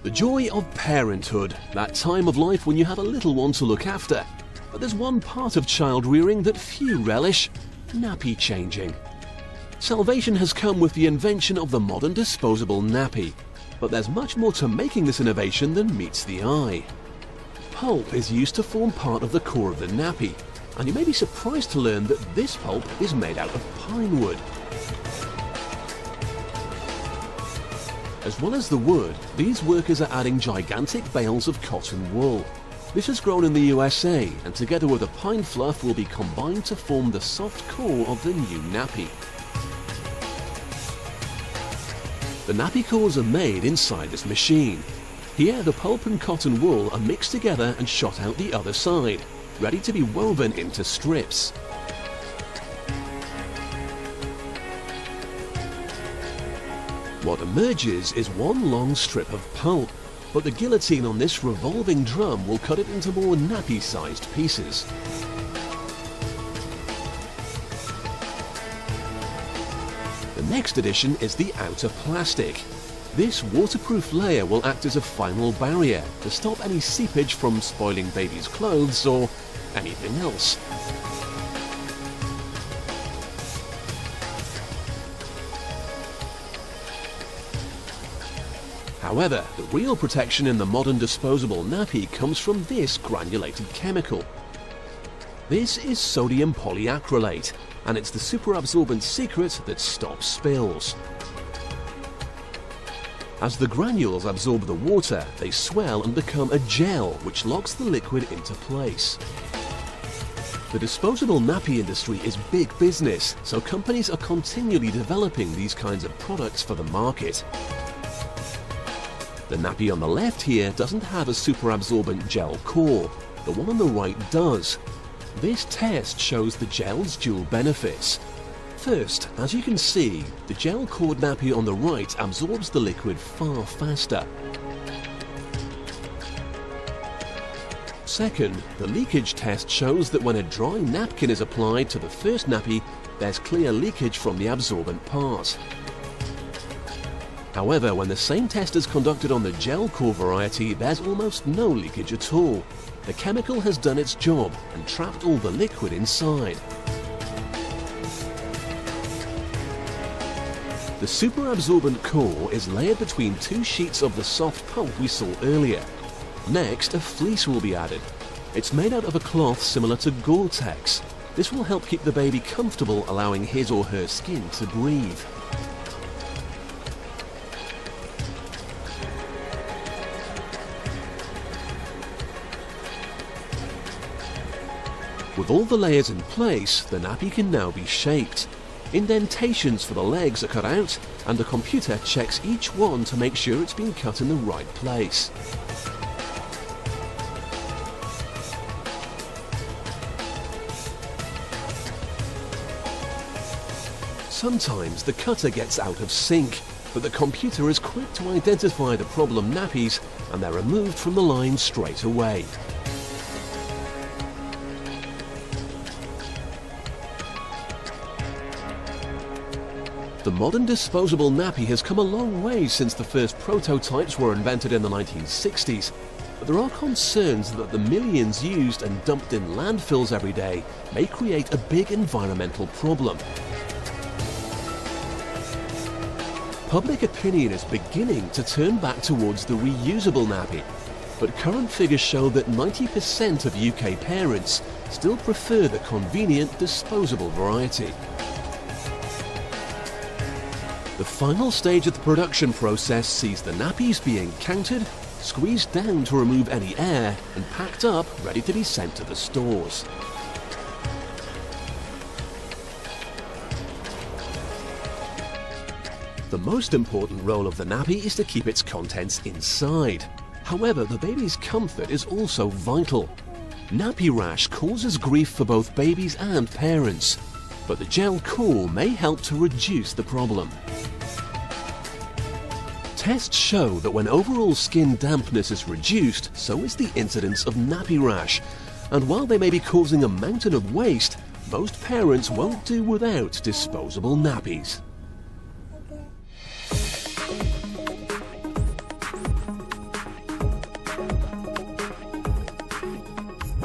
The joy of parenthood, that time of life when you have a little one to look after. But there's one part of child rearing that few relish: nappy changing. Salvation has come with the invention of the modern disposable nappy. But there's much more to making this innovation than meets the eye. Pulp is used to form part of the core of the nappy, and you may be surprised to learn that this pulp is made out of pine wood. As well as the wood, these workers are adding gigantic bales of cotton wool. This is grown in the USA, and together with the pine fluff will be combined to form the soft core of the new nappy. The nappy cores are made inside this machine. Here the pulp and cotton wool are mixed together and shot out the other side, ready to be woven into strips. What emerges is one long strip of pulp, but the guillotine on this revolving drum will cut it into more nappy-sized pieces. The next addition is the outer plastic. This waterproof layer will act as a final barrier to stop any seepage from spoiling baby's clothes or anything else. However, the real protection in the modern disposable nappy comes from this granulated chemical. This is sodium polyacrylate, and it's the superabsorbent secret that stops spills. As the granules absorb the water, they swell and become a gel which locks the liquid into place. The disposable nappy industry is big business, so companies are continually developing these kinds of products for the market. The nappy on the left here doesn't have a superabsorbent gel core. The one on the right does. This test shows the gel's dual benefits. First, as you can see, the gel-cored nappy on the right absorbs the liquid far faster. Second, the leakage test shows that when a dry napkin is applied to the first nappy, there's clear leakage from the absorbent part. However, when the same test is conducted on the gel core variety, there's almost no leakage at all. The chemical has done its job and trapped all the liquid inside. The superabsorbent core is layered between two sheets of the soft pulp we saw earlier. Next, a fleece will be added. It's made out of a cloth similar to Gore-Tex. This will help keep the baby comfortable, allowing his or her skin to breathe. With all the layers in place, the nappy can now be shaped. Indentations for the legs are cut out, and the computer checks each one to make sure it's been cut in the right place. Sometimes the cutter gets out of sync, but the computer is quick to identify the problem nappies, and they're removed from the line straight away. The modern disposable nappy has come a long way since the first prototypes were invented in the 1960s, but there are concerns that the millions used and dumped in landfills every day may create a big environmental problem. Public opinion is beginning to turn back towards the reusable nappy, but current figures show that 90% of UK parents still prefer the convenient disposable variety. The final stage of the production process sees the nappies being counted, squeezed down to remove any air, and packed up ready to be sent to the stores. The most important role of the nappy is to keep its contents inside. However, the baby's comfort is also vital. Nappy rash causes grief for both babies and parents, but the gel core may help to reduce the problem. Tests show that when overall skin dampness is reduced, so is the incidence of nappy rash, and while they may be causing a mountain of waste, most parents won't do without disposable nappies.